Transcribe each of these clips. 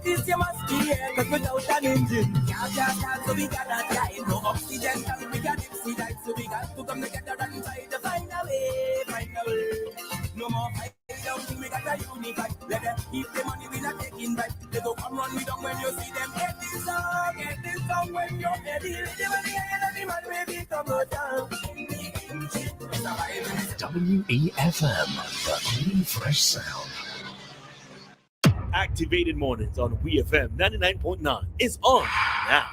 this you must be here, cause without an engine, can't start, so we got that guy. No oxygen, cause we got oxygen, so we got to come together and try to find a way. No more fight, we got a unified. Let them keep the money, we not taking back. They go come run me down when you see them. Get this song when you're ready. Ready when the animal baby come down. WEFM, the clean fresh sound. Activated Mornings on WEFM 99.9 is on now.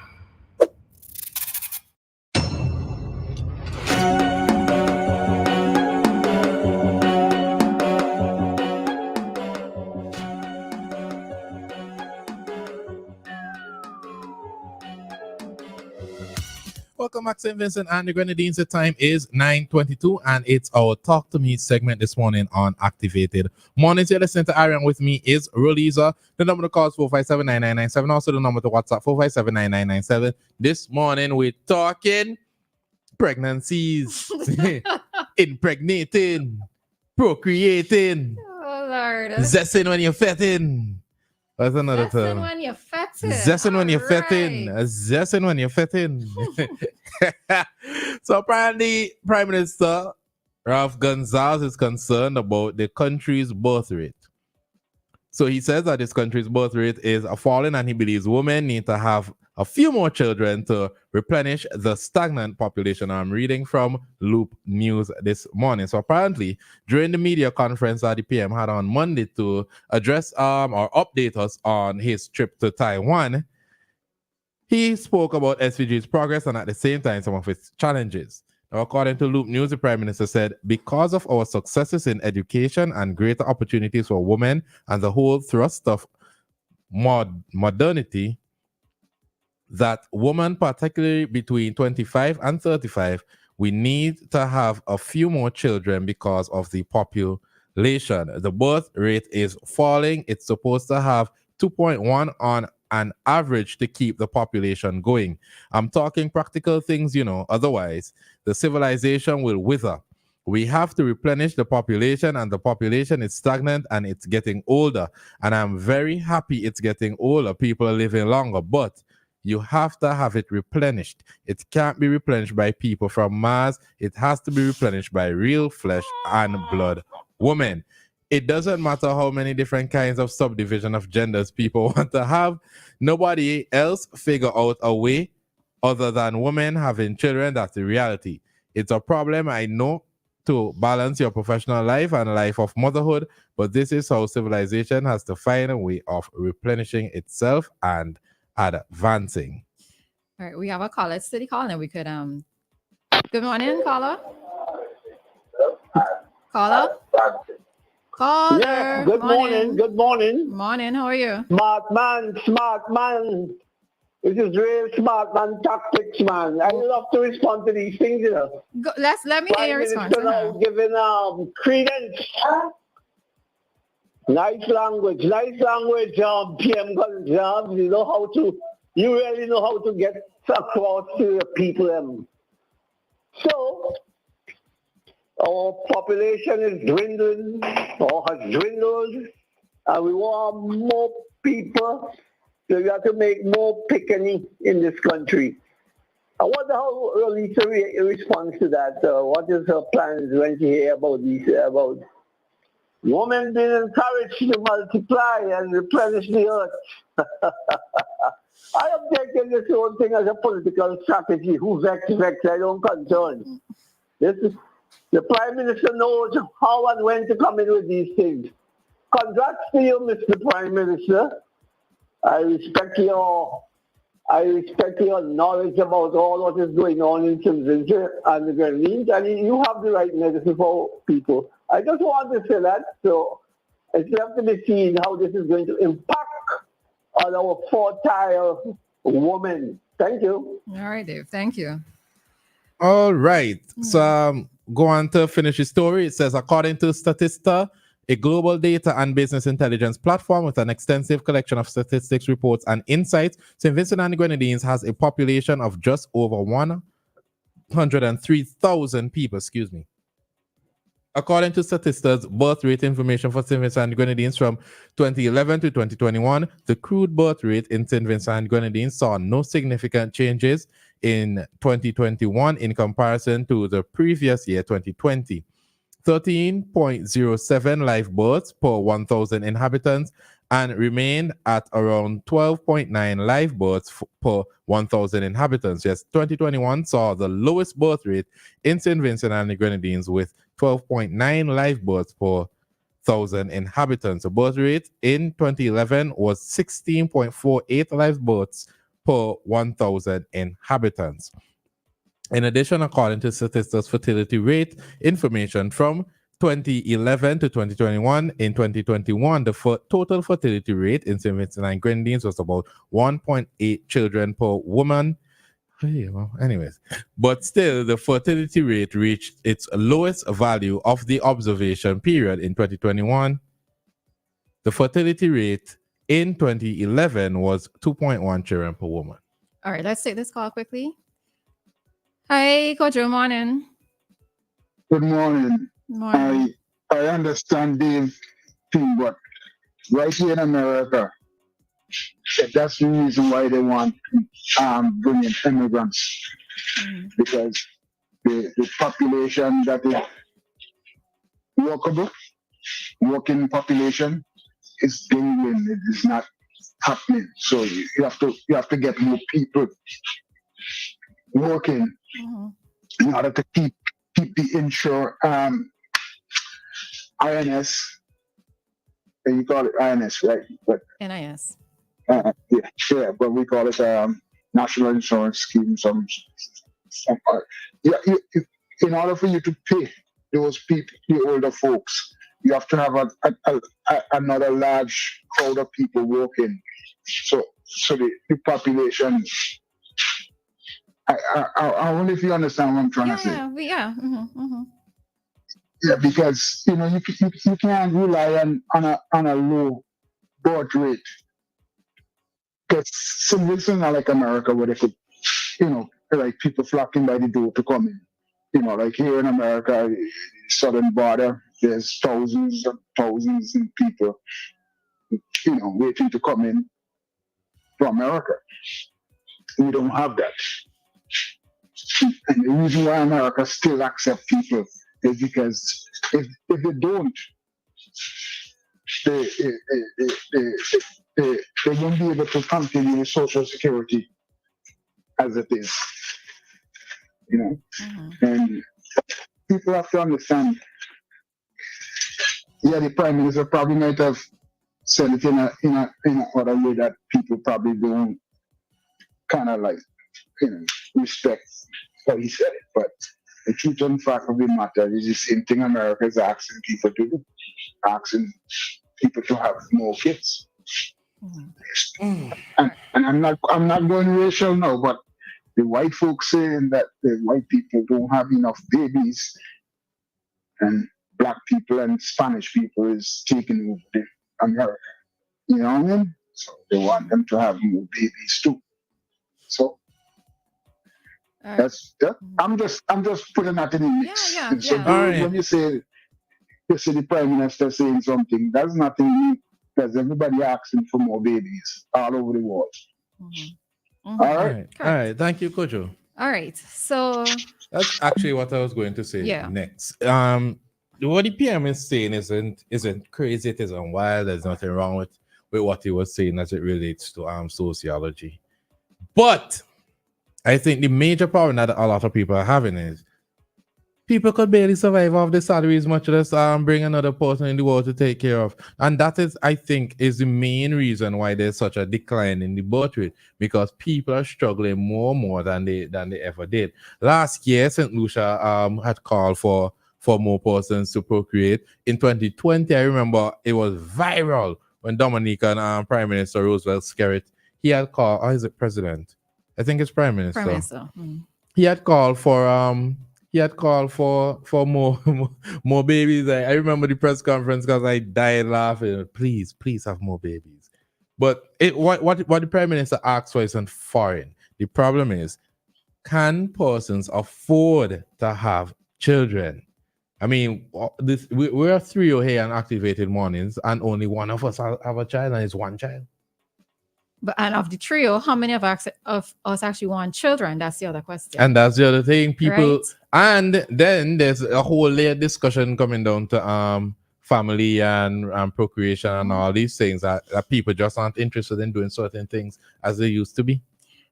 Welcome back, St. Vincent and the Grenadines. The time is 9:22, and it's our Talk to Me segment this morning on Activated Mornings. You're listening to Arian. With me is Roleza. The number to call is 457-9997. Also, the number to WhatsApp 457-9997. This morning, we're talking pregnancies, impregnating, procreating, zesting when you're fetting. That's another term. When you're fetting. Zesting when you're fetting. Zesting when you're fetting. So apparently, Prime Minister Ralph Gonzalez is concerned about the country's birth rate. So he says that this country's birth rate is falling, and he believes women need to have a few more children to replenish the stagnant population. I'm reading from Loop News this morning. So apparently, during the media conference that the PM had on Monday to address or update us on his trip to Taiwan, he spoke about SVG's progress and at the same time some of its challenges. Now, according to Loop News, the Prime Minister said, because of our successes in education and greater opportunities for women and the whole thrust of modernity, that women, particularly between 25 and 35, we need to have a few more children because of the population. The birth rate is falling. It's supposed to have 2.1 on an average to keep the population going. I'm talking practical things, otherwise the civilization will wither. We have to replenish the population, and the population is stagnant and it's getting older. And I'm very happy it's getting older. People are living longer, but you have to have it replenished. It can't be replenished by people from Mars. It has to be replenished by real flesh and blood women. It doesn't matter how many different kinds of subdivision of genders people want to have. Nobody else figure out a way other than women having children. That's the reality. It's a problem, I know, to balance your professional life and life of motherhood, but this is how civilization has to find a way of replenishing itself and advancing. All right, we have a caller. It's the call, and we could Good morning, caller. Caller. Yeah, good morning. Good morning. Morning. How are you? Smart man. This is real smart man tactics, man. I love to respond to these things, Let me hear your response. Now giving credence. Nice language, PM Gonzalez. You really know how to get across to the people. So, our population is dwindling, or has dwindled, and we want more people. So we have to make more picking in this country. I wonder how Roleza responds to that. What is her plans when she hears about women being encouraged to multiply and replenish the earth? I am taking this whole thing as a political strategy. Who vex, I don't concern. The Prime Minister knows how and when to come in with these things. Congrats to you, Mr. Prime Minister. I respect your knowledge about all what is going on in St. Vincent and the Grenadines, and you have the right medicine for people. I just want to say that, so it's left to be seen how this is going to impact on our fertile women. Thank you. All right, Dave. Thank you. All right. So go on to finish the story. It says, according to Statista, a global data and business intelligence platform with an extensive collection of statistics, reports, and insights, St. Vincent and the Grenadines has a population of just over 103,000 people. According to statistics, birth rate information for St. Vincent and Grenadines from 2011 to 2021, the crude birth rate in St. Vincent and Grenadines saw no significant changes in 2021 in comparison to the previous year, 2020. 13.07 live births per 1,000 inhabitants and remained at around 12.9 live births per 1,000 inhabitants. Yes, 2021 saw the lowest birth rate in St. Vincent and the Grenadines with 12.9 live births per 1,000 inhabitants. The birth rate in 2011 was 16.48 live births per 1,000 inhabitants. In addition, according to statistics fertility rate information from 2011 to 2021, in 2021, the total fertility rate in St. Vincent and Grenadines was about 1.8 children per woman. Anyways, but still, the fertility rate reached its lowest value of the observation period in 2021. The fertility rate in 2011 was 2.1 children per woman. All right, let's take this call quickly. Hi, Coach. Good morning. Good morning. Morning. I understand the thing, but right here in America, that's the reason why they want to bring in immigrants, because the population that is working population is dwindling. It is not happening. So you have to get more people working in order to keep the INS. You call it INS, right? But NIS. Yeah, but we call it National Insurance Scheme. In order for you to pay those people, the older folks, you have to have another large crowd of people working. So the population. I wonder if you understand what I'm trying to say. Yeah. Yeah, because you can't rely on a low birth rate. Because some reason not like America where they could, like people flocking by the door to come in. Like here in America, southern border, there's thousands and thousands of people, waiting to come in to America. We don't have that. And the reason why America still accepts people is because if they don't, they won't be able to continue with Social Security as it is. And people have to understand. Yeah, the Prime Minister probably might have said it in a other way that people probably don't kind of like respect how he said it. But the truth and fact of the matter is the same thing America is asking people to do, asking people to have more kids. And I'm not going racial now, but the white folks saying that the white people don't have enough babies, and black people and Spanish people is taking over America. You know what I mean? So they want them to have more babies too. So that's that. I'm just putting that in the mix. Yeah. So when you say the Prime Minister saying something, that's nothing new, because everybody asking for more babies all over the world. All right. Thank you, Kojo. All right. So that's actually what I was going to say next. What the PM is saying isn't crazy. It isn't wild. There's nothing wrong with what he was saying as it relates to sociology. But I think the major problem that a lot of people are having is people could barely survive off the salary as much as bring another person in the world to take care of. And that is, I think, is the main reason why there's such a decline in the birth rate, because people are struggling more than they ever did. Last year, St. Lucia had called for more persons to procreate. In 2020, I remember it was viral when Dominican Prime Minister Roosevelt Skerritt, he had called, or is it President? I think it's Prime Minister. He had called for more babies. I remember the press conference because I died laughing. Please have more babies. But what the Prime Minister asked for isn't foreign. The problem is, can persons afford to have children? I mean, we're three here on activated mornings, and only one of us have a child, and it's one child. But and of the trio, how many of us actually want children? That's the other question. And that's the other thing, people. Right? And then there's a whole layer discussion coming down to family and procreation and all these things that people just aren't interested in doing certain things as they used to be.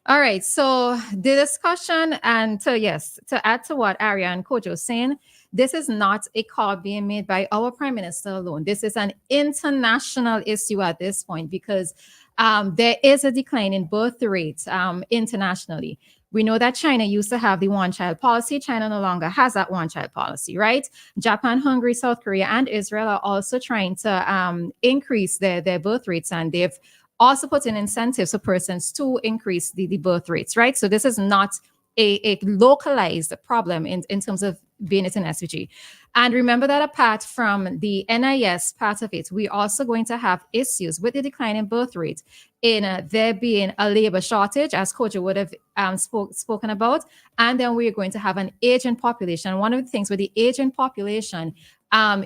All right. So the discussion, and to add to what Arya and Kojo saying, this is not a call being made by our prime minister alone. This is an international issue at this point because there is a decline in birth rates internationally. We know that China used to have the one-child policy. China no longer has that one-child policy, right? Japan, Hungary, South Korea, and Israel are also trying to increase their birth rates, and they've also put in incentives for persons to increase the birth rates, right? So this is not a localized problem in terms of being it an SVG. And remember that apart from the NIS part of it, we're also going to have issues with the decline in birth rate in there being a labor shortage, as Kojo would have spoken about. And then we're going to have an aging population. One of the things with the aging population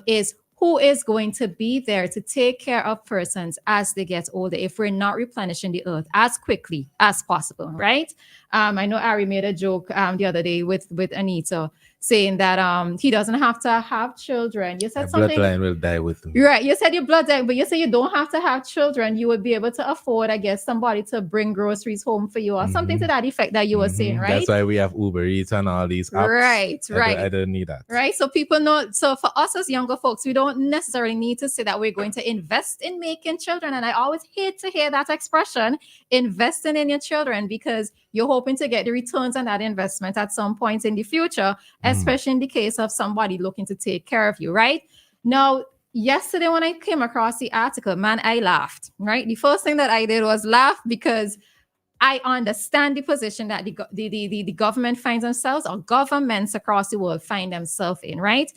is who is going to be there to take care of persons as they get older if we're not replenishing the earth as quickly as possible, right? I know Ari made a joke the other day with Anita saying that he doesn't have to have children. You said something. Bloodline will die with me. Right. You said your bloodline, but you say you don't have to have children. You would be able to afford, I guess, somebody to bring groceries home for you or something to that effect that you were saying, right? That's why we have Uber Eats and all these apps. Right. I don't need that. Right. So people know. So for us as younger folks, we don't necessarily need to say that we're going to invest in making children. And I always hate to hear that expression, investing in your children, because you're hoping to get the returns on that investment at some point in the future, especially in the case of somebody looking to take care of you, right? Now, yesterday when I came across the article, man, I laughed, right? The first thing that I did was laugh because I understand the position that the government finds themselves, or governments across the world find themselves in, right?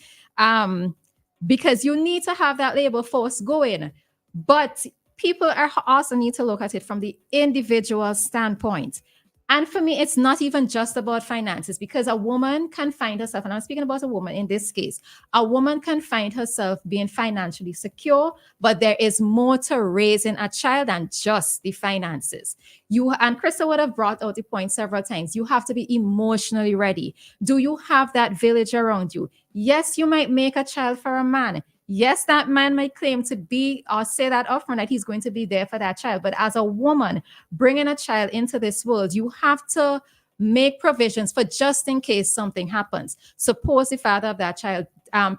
Because you need to have that labor force going. But people also need to look at it from the individual standpoint. And for me, it's not even just about finances, because a woman can find herself, and I'm speaking about a woman in this case, a woman can find herself being financially secure, but there is more to raising a child than just the finances. And Krista would have brought out the point several times. You have to be emotionally ready. Do you have that village around you? Yes, you might make a child for a man. Yes, that man might claim to be or say that upfront that he's going to be there for that child. But as a woman bringing a child into this world, you have to make provisions for just in case something happens. Suppose the father of that child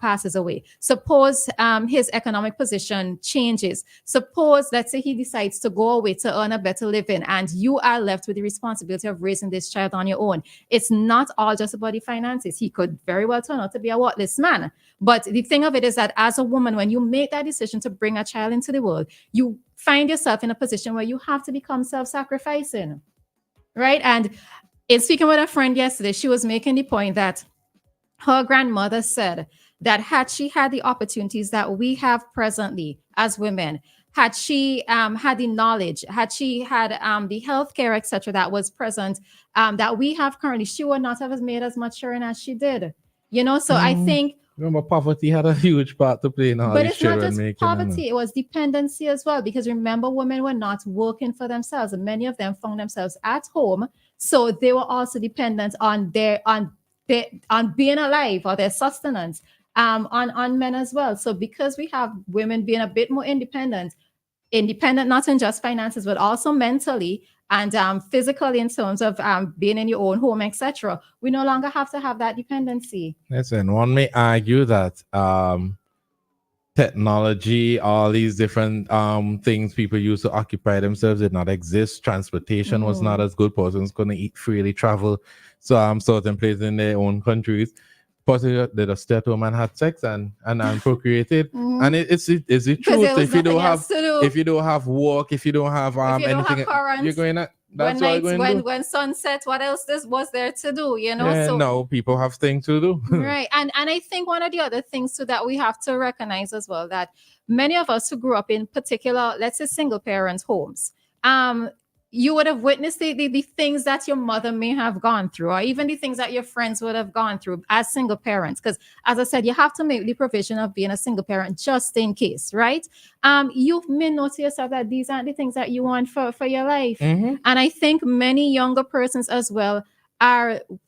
passes away. Suppose his economic position changes. Suppose, let's say, he decides to go away to earn a better living, and you are left with the responsibility of raising this child on your own. It's not all just about the finances. He could very well turn out to be a worthless man. But the thing of it is that as a woman, when you make that decision to bring a child into the world, you find yourself in a position where you have to become self-sacrificing, right? And in speaking with a friend yesterday, she was making the point that her grandmother said that had she had the opportunities that we have presently as women, had she had the knowledge, had she had the healthcare, etc., that was present, that we have currently, she would not have made as much children as she did. You know, so I think. Remember, poverty had a huge part to play in all but these it's not children just making. poverty; it was dependency as well. Because remember, women were not working for themselves, and many of them found themselves at home, so they were also dependent on being alive or their sustenance on men as well. So because we have women being a bit more independent not in just finances, but also mentally and physically in terms of being in your own home, etc., we no longer have to have that dependency. Listen, one may argue that technology, all these different things people use to occupy themselves did not exist. Transportation was not as good. Persons couldn't eat freely, travel certain places in their own countries. Persons did a stay at home and had sex and procreated. And it's the truth. If you don't have work, if you don't have anything, you're going at that's what you're going to do. When sunset, what else was there to do? You know, yeah, no, people have things to do. Right. And I think one of the other things too that we have to recognize as well, that many of us who grew up in particular, let's say, single parents homes, you would have witnessed the things that your mother may have gone through, or even the things that your friends would have gone through as single parents. Because as I said, you have to make the provision of being a single parent just in case, right? You may know to yourself that these aren't the things that you want for your life. Mhm. And I think many younger persons as well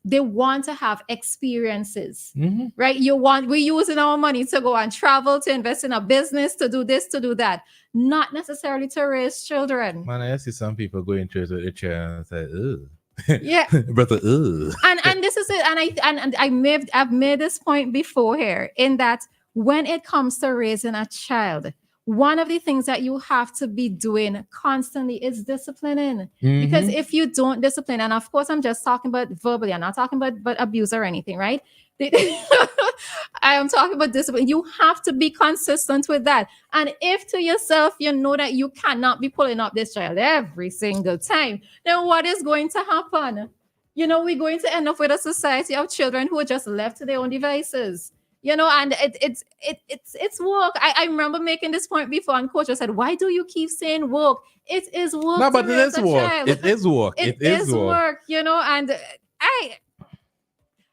they want to have experiences, Mhm. right? We're using our money to go and travel, to invest in a business, to do this, to do that, not necessarily to raise children. Man, I see some people going through the chair and say, "Ugh." Yeah. Brother, ugh. And this is it. And I've made this point before here, in that when it comes to raising a child, one of the things that you have to be doing constantly is disciplining. Because Mhm. if you don't discipline, and of course I'm just talking about verbally, I'm not talking about abuse or anything, right? I am talking about discipline. You have to be consistent with that. And if to yourself you know that you cannot be pulling up this child every single time, then what is going to happen? We're going to end up with a society of children who are just left to their own devices. And it's work. I remember making this point before, and coach just said, "Why do you keep saying work? It is work No, to but it raise is a work. child. It is work. It is work. And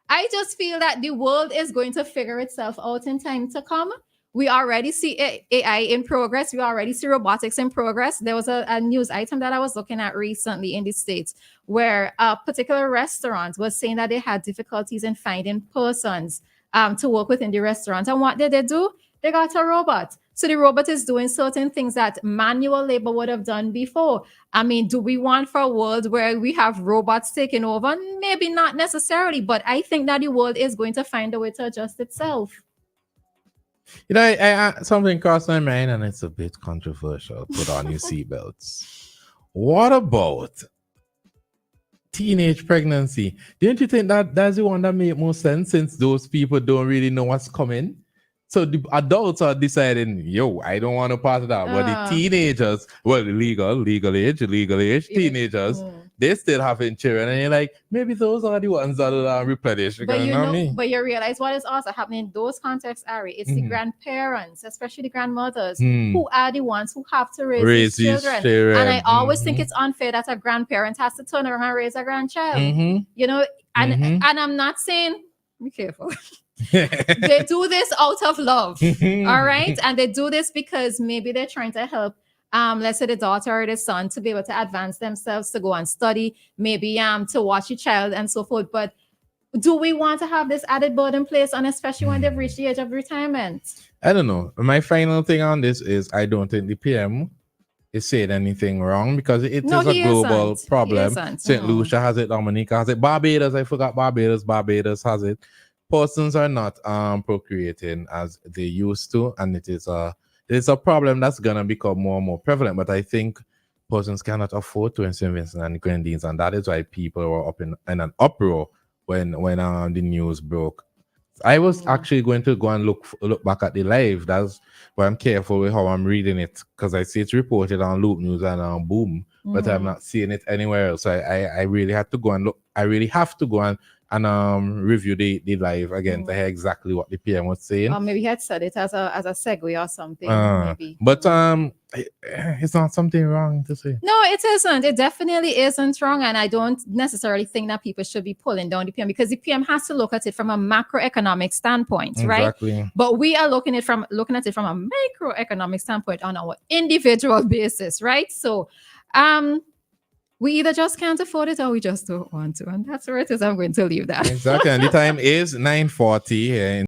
I just feel that the world is going to figure itself out in time to come. We already see AI in progress. We already see robotics in progress. There was a news item that I was looking at recently in the States, where a particular restaurant was saying that they had difficulties in finding persons to work within the restaurant. And what did they do? They got a robot. So the robot is doing certain things that manual labor would have done before. I mean, do we want for a world where we have robots taking over? Maybe not necessarily, but I think that the world is going to find a way to adjust itself. Something crossed my mind, and it's a bit controversial. Put on your seatbelts. What about teenage pregnancy? Don't you think that that's the one that make more sense, since those people don't really know what's coming? So the adults are deciding, yo, I don't want to part of that. But the teenagers, well, legal age teenagers, they still having children, and you're like, maybe those are the ones that are replenished. But you realize what is also happening in those contexts, Ari. It's the grandparents, especially the grandmothers, who are the ones who have to raise these children. And I always think it's unfair that a grandparent has to turn around and raise a grandchild. And I'm not saying, be careful. They do this out of love, all right? And they do this because maybe they're trying to help, let's say the daughter or the son, to be able to advance themselves, to go and study, maybe to watch a child and so forth. But do we want to have this added burden placed on, especially when they've reached the age of retirement? I don't know. My final thing on this is, I don't think the PM is saying anything wrong, because it is a global problem. St. Lucia has it, Dominica has it, Barbados, I forgot Barbados has it. Persons are not procreating as they used to, and it's a problem that's gonna become more and more prevalent. But I think persons cannot afford to invest in grenadines, and that is why people were up in an uproar when the news broke. I was actually going to go and look back at the live. That's why I'm careful with how I'm reading it, because I see it's reported on Loop News and Boom, but I'm not seeing it anywhere else. So I really had to go and look. I really have to go and review the live again to hear exactly what the PM was saying. Or maybe he had said it as a segue or something. Maybe. But it's not something wrong to say. No, it isn't. It definitely isn't wrong. And I don't necessarily think that people should be pulling down the PM, because the PM has to look at it from a macroeconomic standpoint, right? Exactly. But we are looking at it from a microeconomic standpoint on our individual basis, right? So we either just can't afford it or we just don't want to. And that's where it is. I'm going to leave that. Exactly. And the time is 9:40 here in